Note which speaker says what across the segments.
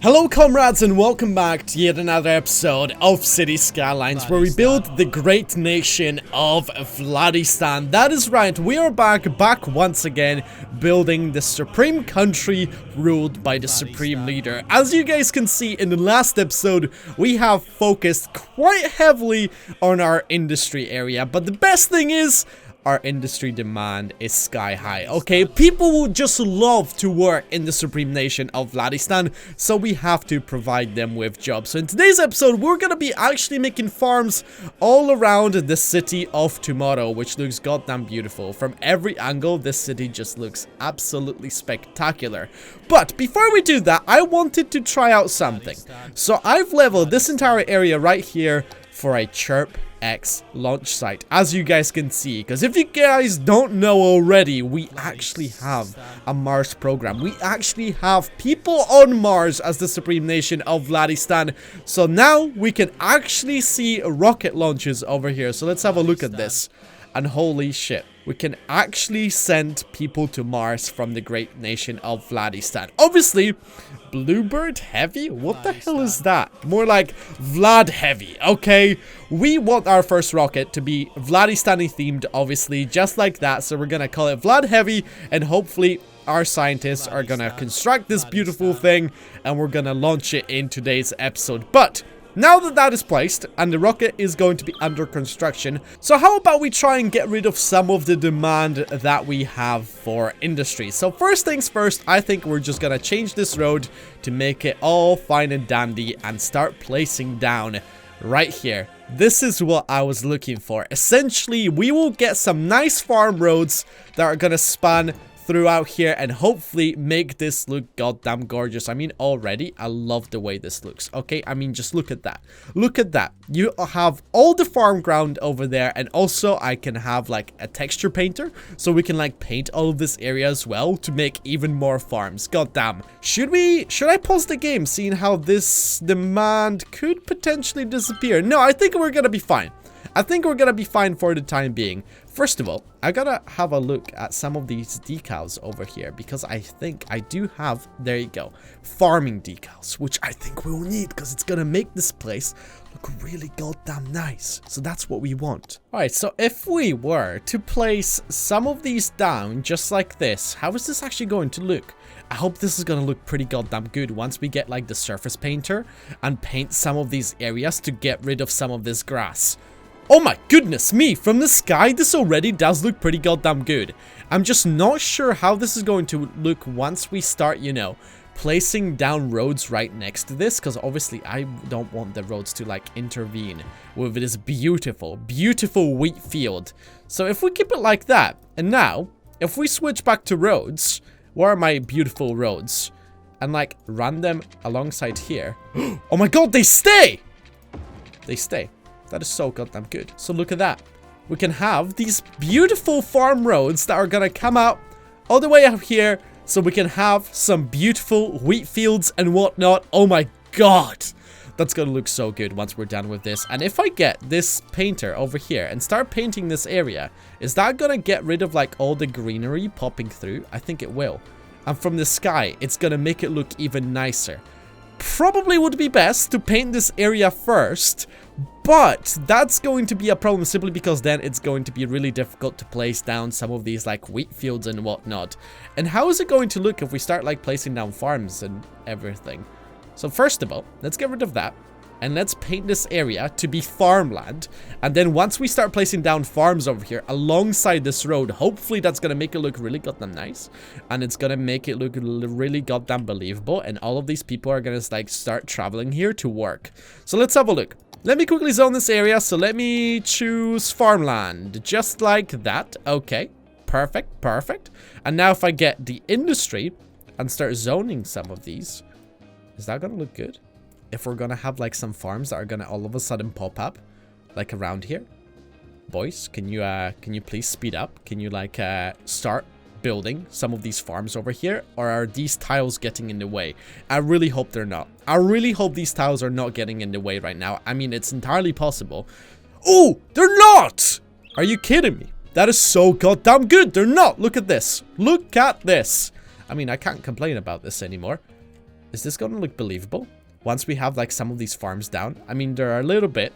Speaker 1: Hello comrades and welcome back to yet another episode of City Skylines where we build the great nation of Vladistan. That is right, we are back once again building the supreme country ruled by the supreme leader. As you guys can see in the last episode, we have focused quite heavily on our industry area, but the best thing is our industry demand is sky high. Okay, people will just love to work in the supreme nation of Vladistan, so we have to provide them with jobs. So in today's episode, we're gonna be actually making farms all around the city of tomorrow, which looks goddamn beautiful. From every angle, this city just looks absolutely spectacular. But before we do that, I wanted to try out something. So I've leveled this entire area right here for a Chirp X launch site, as you guys can see, because if you guys don't know already, we actually have a Mars program. We actually have people on Mars as the supreme nation of Vladistan, so now we can actually see rocket launches over here. So let's have a look at this, and holy shit, we can actually send people to Mars from the great nation of Vladistan. Obviously, Bluebird Heavy? What the hell is that? More like Vlad Heavy, okay? We want our first rocket to be Vladistani themed, obviously, just like that. So we're gonna call it Vlad Heavy, and hopefully our scientists are gonna construct this beautiful thing, and we're gonna launch it in today's episode. But now that that is placed, and the rocket is going to be under construction, so how about we try and get rid of some of the demand that we have for industry. So first things first, I think we're just gonna change this road to make it all fine and dandy and start placing down right here. This is what I was looking for. Essentially, we will get some nice farm roads that are gonna span throughout here and hopefully make this look goddamn gorgeous. I mean, already I love the way this looks. Okay, I mean, just look at that. Look at that. You have all the farm ground over there, and also I can have like a texture painter, so we can like paint all of this area as well to make even more farms. Goddamn. Should I pause the game, seeing how this demand could potentially disappear? No, I think we're gonna be fine. I think we're gonna be fine for the time being. First of all, I gotta have a look at some of these decals over here, because I think I do have, there you go, farming decals, which I think we'll need because it's gonna make this place look really goddamn nice. So that's what we want. Alright, so if we were to place some of these down just like this, how is this actually going to look? I hope this is gonna look pretty goddamn good once we get like the surface painter and paint some of these areas to get rid of some of this grass. Oh my goodness me, from the sky this already does look pretty goddamn good. I'm just not sure how this is going to look once we start, you know, placing down roads right next to this, because obviously I don't want the roads to like intervene with this beautiful wheat field. So if we keep it like that, and now if we switch back to roads, where are my beautiful roads, and like run them alongside here. Oh my god, they stay! They stay. That is so goddamn good. So look at that. We can have these beautiful farm roads that are gonna come out all the way up here, so we can have some beautiful wheat fields and whatnot. Oh my god. That's gonna look so good once we're done with this. And if I get this painter over here and start painting this area, is that gonna get rid of like all the greenery popping through? I think it will. And from the sky, it's gonna make it look even nicer. Probably would be best to paint this area first, but that's going to be a problem simply because then it's going to be really difficult to place down some of these like wheat fields and whatnot. And how is it going to look if we start like placing down farms and everything? So first of all, let's get rid of that. And let's paint this area to be farmland. And then once we start placing down farms over here alongside this road, hopefully that's going to make it look really goddamn nice. And it's going to make it look really goddamn believable. And all of these people are going to like start traveling here to work. So let's have a look. Let me quickly zone this area. So let me choose farmland. Just like that. Okay. Perfect. Perfect. And now if I get the industry and start zoning some of these, is that going to look good? If we're gonna have like some farms that are gonna all of a sudden pop up like around here. Boys, can you please speed up? Can you like start building some of these farms over here, or are these tiles getting in the way? I really hope they're not. I really hope these tiles are not getting in the way right now. I mean, it's entirely possible. Oh, they're not! Are you kidding me? That is so goddamn good. They're not. Look at this. Look at this. I mean, I can't complain about this anymore. Is this gonna look believable? Once we have like some of these farms down. I mean, they're a little bit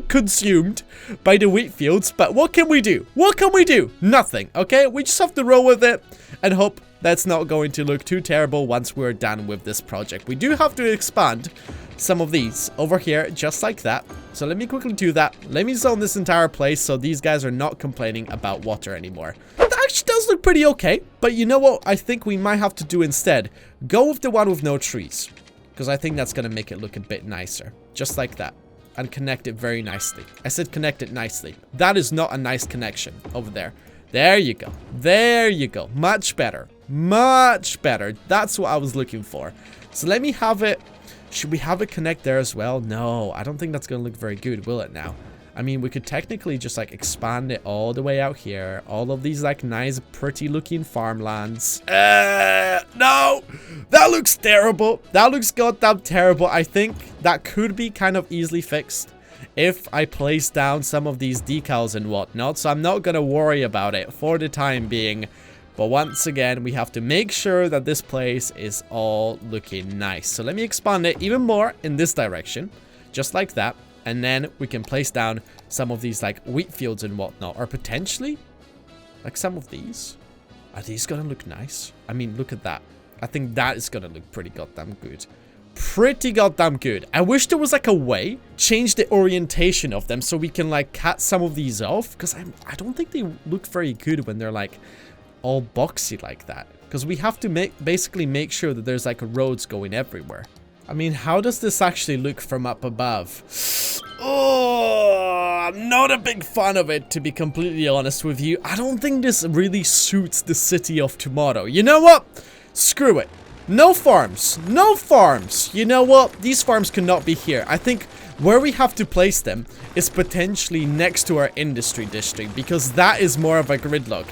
Speaker 1: consumed by the wheat fields, but what can we do? What can we do? Nothing, okay? We just have to roll with it and hope that's not going to look too terrible once we're done with this project. We do have to expand some of these over here, just like that. So let me quickly do that. Let me zone this entire place so these guys are not complaining about water anymore. That actually does look pretty okay, but you know what I think we might have to do instead? Go with the one with no trees, because I think that's going to make it look a bit nicer, just like that. And connect it very nicely. I said connect it nicely. That is not a nice connection over there. There you go. There you go. Much better. Much better. That's what I was looking for. So let me have it. Should we have it connect there as well? No, I don't think that's going to look very good, will it now? I mean, we could technically just like expand it all the way out here. All of these like nice, pretty looking farmlands. No, that looks terrible. That looks goddamn terrible. I think that could be kind of easily fixed if I place down some of these decals and whatnot. So I'm not going to worry about it for the time being. But once again, we have to make sure that this place is all looking nice. So let me expand it even more in this direction, just like that. And then we can place down some of these like wheat fields and whatnot, or potentially like some of these. Are these gonna look nice? I mean, look at that. I think that is gonna look pretty goddamn good. Pretty goddamn good. I wish there was like a way change the orientation of them so we can like cut some of these off, because I don't think they look very good when they're like all boxy like that, because we have to basically make sure that there's like roads going everywhere. I mean, how does this actually look from up above? Oh, I'm not a big fan of it, to be completely honest with you. I don't think this really suits the city of tomorrow. You know what? Screw it. No farms. No farms. You know what? These farms cannot be here. I think where we have to place them is potentially next to our industry district, because that is more of a gridlock.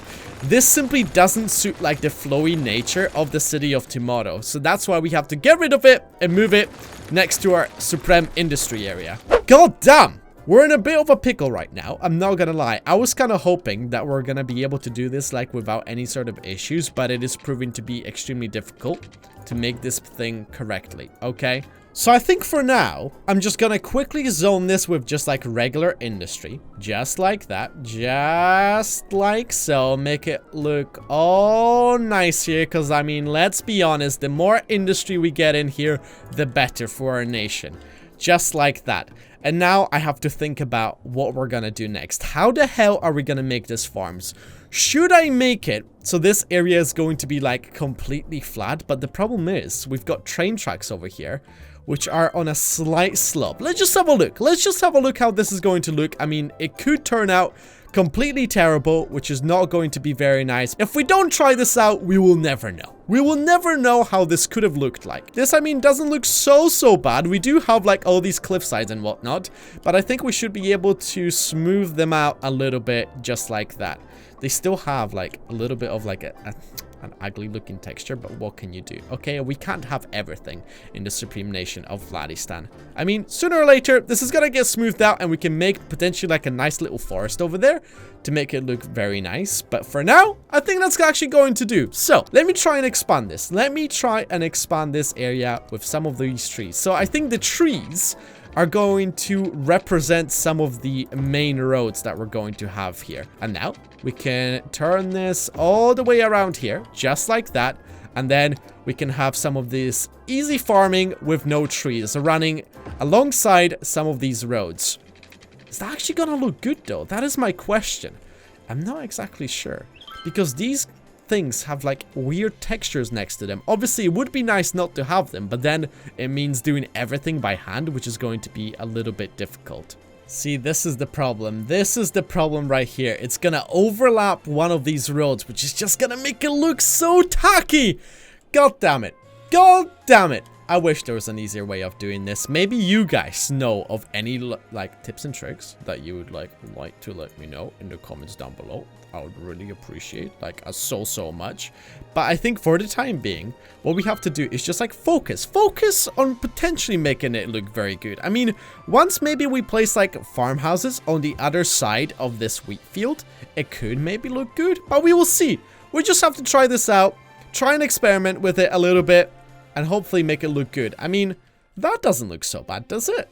Speaker 1: This simply doesn't suit like the flowy nature of the city of tomorrow. So that's why we have to get rid of it and move it next to our supreme industry area. God damn! We're in a bit of a pickle right now. I'm not gonna lie. I was kind of hoping that we're gonna be able to do this like without any sort of issues, but it is proving to be extremely difficult to make this thing correctly, okay? So I think for now, I'm just gonna quickly zone this with just like regular industry. Just like that. Just like so. Make it look all nice here. Because, I mean, let's be honest. The more industry we get in here, the better for our nation. Just like that. And now I have to think about what we're gonna do next. How the hell are we gonna make this farms? Should I make it so this area is going to be like completely flat? But the problem is we've got train tracks over here, which are on a slight slope. Let's just have a look. Let's just have a look how this is going to look. I mean, it could turn out completely terrible, which is not going to be very nice. If we don't try this out, we will never know. We will never know how this could have looked like. This, I mean, doesn't look so bad. We do have like all these cliff sides and whatnot, but I think we should be able to smooth them out a little bit, just like that. They still have like a little bit of like an ugly looking texture, but what can you do? Okay, we can't have everything in the supreme nation of Vladistan. I mean, sooner or later, this is gonna get smoothed out and we can make potentially like a nice little forest over there to make it look very nice. But for now, I think that's actually going to do. So let me try and expand this. Let me try and expand this area with some of these trees. So I think the trees are going to represent some of the main roads that we're going to have here. And now we can turn this all the way around here, just like that. And then we can have some of this easy farming with no trees running alongside some of these roads. Is that actually gonna look good though? That is my question. I'm not exactly sure, because these things have like weird textures next to them. Obviously, it would be nice not to have them, but then it means doing everything by hand, which is going to be a little bit difficult. See, this is the problem. This is the problem right here. It's gonna overlap one of these roads, which is just gonna make it look so tacky. God damn it. God damn it. I wish there was an easier way of doing this. Maybe you guys know of any like tips and tricks that you would like to let me know in the comments down below. I would really appreciate like so much. But I think for the time being, what we have to do is just like focus on potentially making it look very good. I mean, once maybe we place like farmhouses on the other side of this wheat field, it could maybe look good, but we will see. We just have to try this out, try and experiment with it a little bit, and hopefully make it look good. I mean, that doesn't look so bad, does it?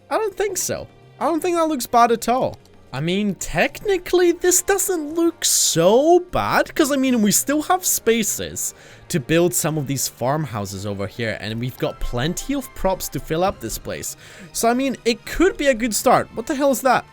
Speaker 1: I don't think so. I don't think that looks bad at all. I mean, technically, this doesn't look so bad, because, I mean, we still have spaces to build some of these farmhouses over here, and we've got plenty of props to fill up this place. So, I mean, it could be a good start. What the hell is that?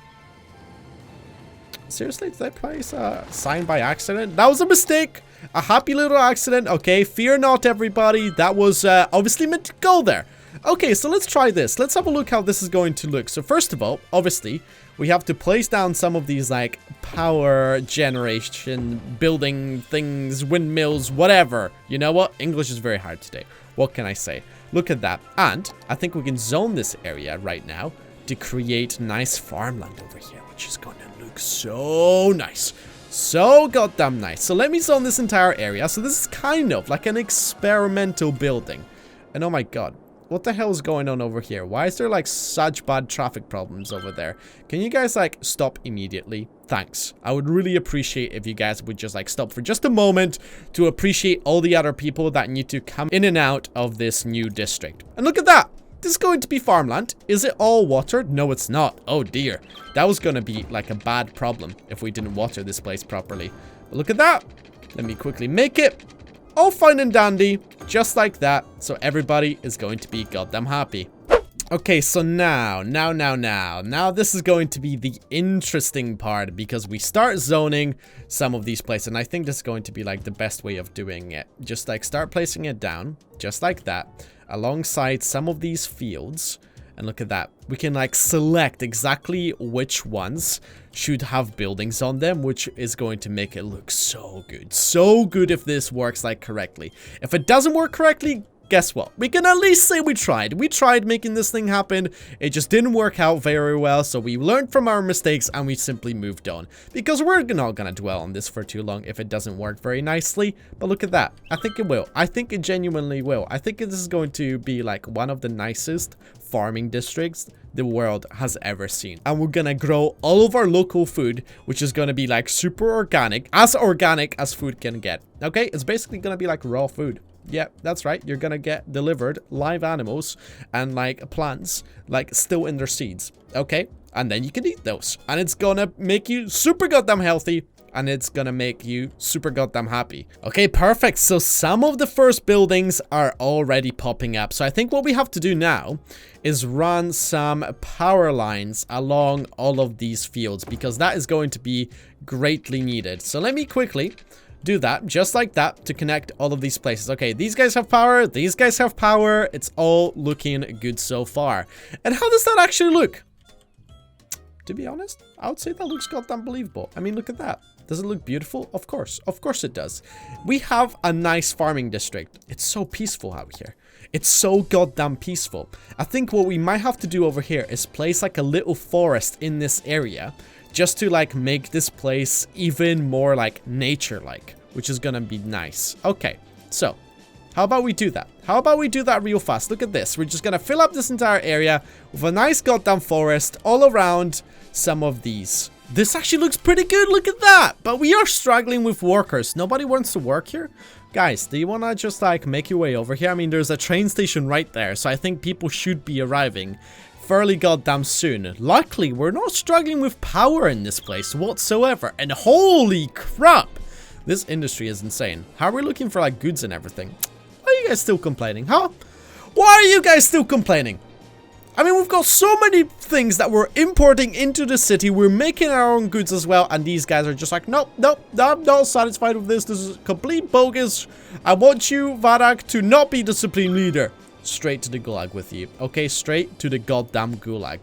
Speaker 1: Seriously, did I place a sign by accident? That was a mistake. A happy little accident. Okay, fear not, everybody. That was obviously meant to go there. Okay, so let's try this. Let's have a look how this is going to look. So first of all, obviously, we have to place down some of these, like, power generation, building things, windmills, whatever. You know what? English is very hard today. What can I say? Look at that. And I think we can zone this area right now to create nice farmland over here, which is going to look so nice. So goddamn nice. So let me zone this entire area. So this is kind of like an experimental building. And oh my god. What the hell is going on over here? Why is there like such bad traffic problems over there? Can you guys like stop immediately? Thanks. I would really appreciate if you guys would just like stop for just a moment to appreciate all the other people that need to come in and out of this new district. And look at that. This is going to be farmland. Is it all watered? No, it's not. Oh dear. That was going to be like a bad problem if we didn't water this place properly. But look at that. Let me quickly make it. All fine and dandy, just like that, so everybody is going to be goddamn happy. Okay, so now this is going to be the interesting part, because we start zoning some of these places, and I think this is going to be like the best way of doing it. Just like start placing it down, just like that, alongside some of these fields. And look at that. We can like select exactly which ones should have buildings on them, which is going to make it look so good. So good if this works like correctly. If it doesn't work correctly, guess what? We can at least say we tried. We tried making this thing happen. It just didn't work out very well. So we learned from our mistakes and we simply moved on. Because we're not going to dwell on this for too long if it doesn't work very nicely. But look at that. I think it will. I think it genuinely will. I think this is going to be like one of the nicest farming districts the world has ever seen. And we're gonna grow all of our local food, which is gonna be like super organic as food can get. Okay, it's basically gonna be like raw food. Yeah, that's right. You're gonna get delivered live animals and like plants like still in their seeds. Okay, and then you can eat those, and it's gonna make you super goddamn healthy. And it's gonna make you super goddamn happy. Okay, perfect. So some of the first buildings are already popping up. So I think what we have to do now is run some power lines along all of these fields, because that is going to be greatly needed. So let me quickly do that, just like that, to connect all of these places. Okay, these guys have power, these guys have power. It's all looking good so far. And how does that actually look? To be honest, I would say that looks goddamn believable. I mean, look at that. Does it look beautiful? Of course it does. We have a nice farming district. It's so peaceful out here. It's so goddamn peaceful. I think what we might have to do over here is place like a little forest in this area, just to like make this place even more like nature-like, which is gonna be nice. Okay, so how about we do that? How about we do that real fast? Look at this. We're just gonna fill up this entire area with a nice goddamn forest all around some of these. This actually looks pretty good. Look at that. But we are struggling with workers. Nobody wants to work here. Guys, do you want to just like make your way over here? I mean, there's a train station right there, so I think people should be arriving fairly goddamn soon. Luckily, we're not struggling with power in this place whatsoever. And holy crap, this industry is insane. How are we looking for like goods and everything? Why are you guys still complaining, huh? Why are you guys still complaining? I mean, we've got so many things that we're importing into the city. We're making our own goods as well. And these guys are just like, nope, I'm not satisfied with this. This is complete bogus. I want you, Vadact, to not be the supreme leader. Straight to the gulag with you. Okay, straight to the goddamn gulag.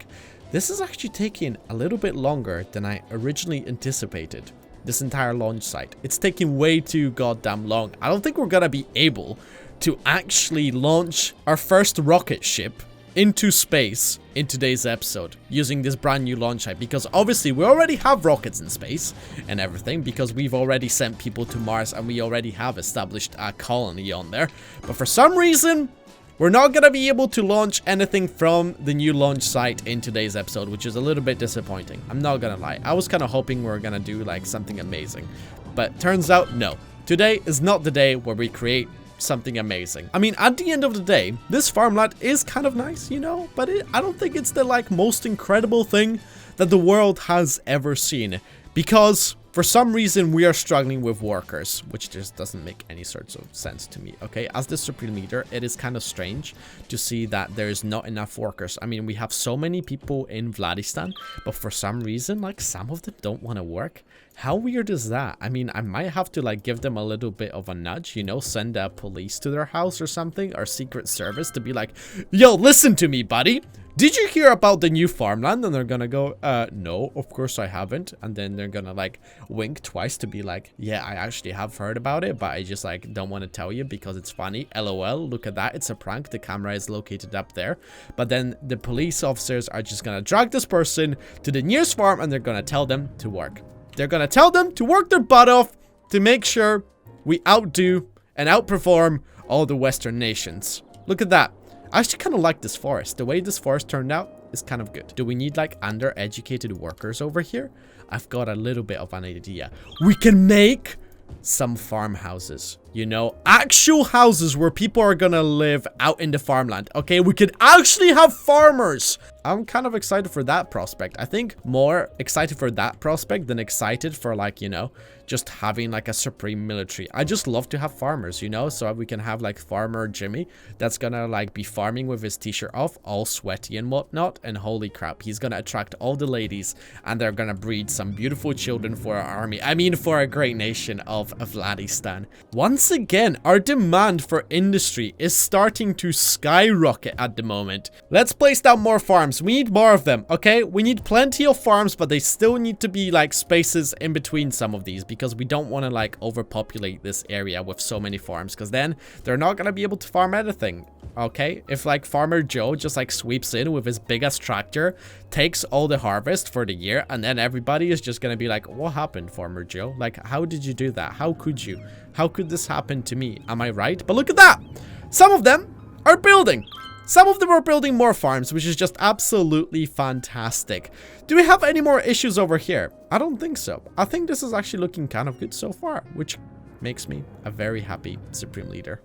Speaker 1: This is actually taking a little bit longer than I originally anticipated. This entire launch site. It's taking way too goddamn long. I don't think we're gonna be able to actually launch our first rocket ship into space in today's episode using this brand new launch site, because obviously we already have rockets in space and everything, because we've already sent people to Mars and we already have established a colony on there. But for some reason, we're not gonna be able to launch anything from the new launch site in today's episode, which is a little bit disappointing. I'm not gonna lie. I was kind of hoping we were gonna do like something amazing, but turns out no. Today is not the day where we create something amazing. I mean, at the end of the day, this farmland is kind of nice, you know, but I don't think it's the like most incredible thing that the world has ever seen, because for some reason we are struggling with workers, which just doesn't make any sorts of sense to me. Okay, as the supreme leader, it is kind of strange to see that there is not enough workers. I mean, we have so many people in Vladistan, but for some reason, like, some of them don't want to work. How weird is that? I mean, I might have to like give them a little bit of a nudge, you know, send a police to their house or something, or secret service, to be like, yo, listen to me, buddy. Did you hear about the new farmland? And they're gonna go, no, of course I haven't. And then they're gonna like wink twice to be like, yeah, I actually have heard about it, but I just like don't want to tell you because it's funny. LOL, look at that, it's a prank. The camera is located up there. But then the police officers are just gonna drag this person to the nearest farm and they're gonna tell them to work. They're gonna tell them to work their butt off to make sure we outdo and outperform all the Western nations. Look at that. I actually kind of like this forest. The way this forest turned out is kind of good. Do we need like undereducated workers over here? I've got a little bit of an idea. We can make some farmhouses, you know, actual houses where people are gonna live out in the farmland. Okay, we could actually have farmers. I'm kind of excited for that prospect. I think more excited for that prospect than excited for like, you know, just having like a supreme military. I just love to have farmers, you know, so we can have like farmer Jimmy that's gonna like be farming with his t-shirt off, all sweaty and whatnot, and holy crap, he's gonna attract all the ladies and they're gonna breed some beautiful children for our army. I mean, for a great nation of Vladistan. Once again, our demand for industry is starting to skyrocket at the moment. Let's place down more farms. We need more of them, okay? We need plenty of farms, but they still need to be like spaces in between some of these, because we don't want to like overpopulate this area with so many farms, because then they're not going to be able to farm anything, okay? If like Farmer Joe just like sweeps in with his biggest tractor, takes all the harvest for the year, and then everybody is just going to be like, what happened, Farmer Joe? Like, how did you do that? How could you? How could this happen to me? Am I right? But look at that! Some of them are building. Some of them are building more farms, which is just absolutely fantastic. Do we have any more issues over here? I don't think so. I think this is actually looking kind of good so far, which makes me a very happy Supreme Leader.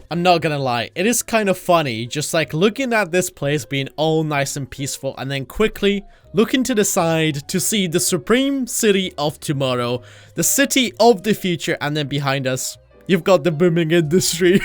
Speaker 1: I'm not gonna lie, it is kind of funny just like looking at this place being all nice and peaceful and then quickly looking to the side to see the Supreme City of tomorrow, the city of the future, and then behind us, you've got the booming industry.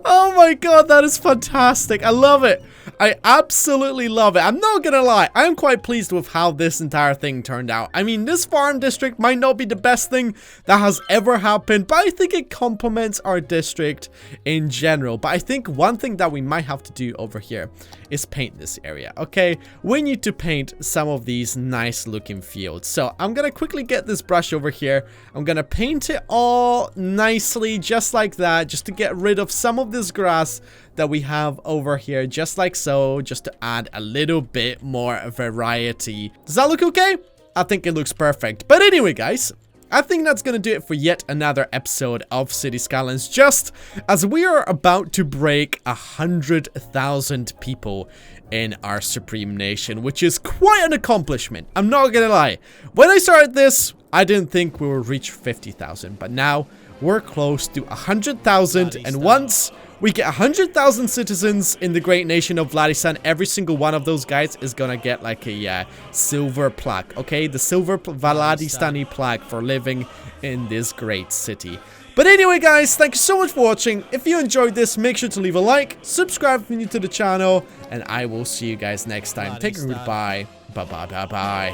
Speaker 1: Oh my god, that is fantastic. I love it. I absolutely love it. I'm not gonna lie, I'm quite pleased with how this entire thing turned out. I mean, this farm district might not be the best thing that has ever happened, but I think it complements our district in general. But I think one thing that we might have to do over here is paint this area, okay? We need to paint some of these nice looking fields. So I'm gonna quickly get this brush over here. I'm gonna paint it all nicely, just like that, just to get rid of some of this grass that we have over here, just like so, just to add a little bit more variety. Does that look okay? I think it looks perfect. But anyway, guys, I think that's gonna do it for yet another episode of City Skylines, just as we are about to break 100,000 people in our Supreme Nation, which is quite an accomplishment. I'm not gonna lie. When I started this, I didn't think we would reach 50,000, but now we're close to 100,000, and once we get 100,000 citizens in the great nation of Vladistan, every single one of those guys is gonna get like a silver plaque, okay? The silver Vladistani plaque for living in this great city. But anyway, guys, thank you so much for watching. If you enjoyed this, make sure to leave a like, subscribe if you're new to the channel, and I will see you guys next time. Take care, goodbye. Bye-bye, bye-bye.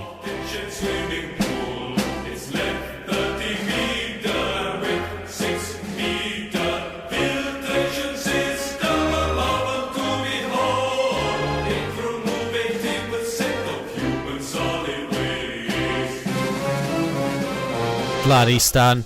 Speaker 2: Vladistan.